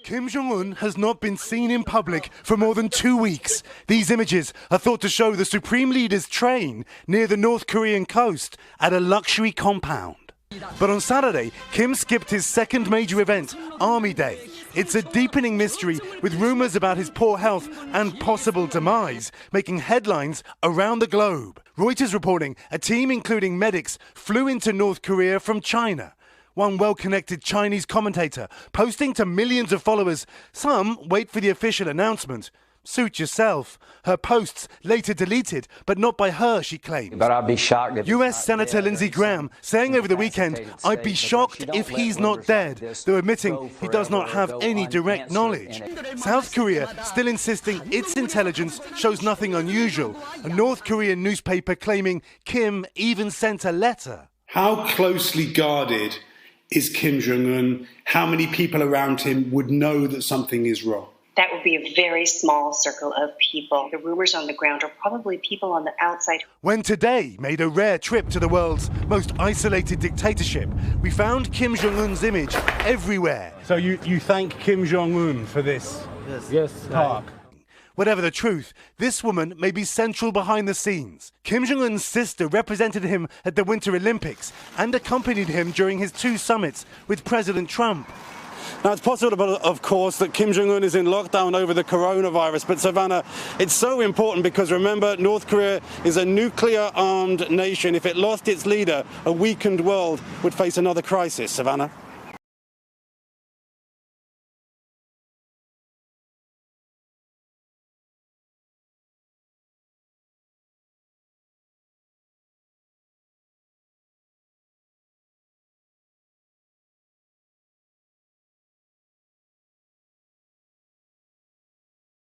Kim Jong-un has not been seen in public for more than 2 weeks. These images are thought to show the Supreme Leader's train near the North Korean coast at a luxury compound. But on Saturday, Kim skipped his second major event, Army Day. It's a deepening mystery, with rumours about his poor health and possible demise making headlines around the globe. Reuters reporting a team including medics flew into North Korea from China. One well-connected Chinese commentator posting to millions of followers. Some wait for the official announcement. Suit yourself. Her posts later deleted, but not by her, she claims. But I'd be shocked if US Senator Lindsey Graham saying over the weekend, "I'd be shocked if he's not dead," though admitting he does not have any direct knowledge. South Korea still insisting its intelligence shows nothing unusual. A North Korean newspaper claiming Kim even sent a letter. How closely guarded is Kim Jong-un? How many people around him would know that something is wrong? That would be a very small circle of people. The rumors on the ground are probably people on the outside. When Today made a rare trip to the world's most isolated dictatorship, we found Kim Jong-un's image everywhere. So you thank Kim Jong-un for this? Yes. Park. Whatever the truth, this woman may be central behind the scenes. Kim Jong-un's sister represented him at the Winter Olympics and accompanied him during his 2 summits with President Trump. Now, it's possible, of course, that Kim Jong-un is in lockdown over the coronavirus, but Savannah, it's so important because, remember, North Korea is a nuclear-armed nation. If it lost its leader, a weakened world would face another crisis. Savannah?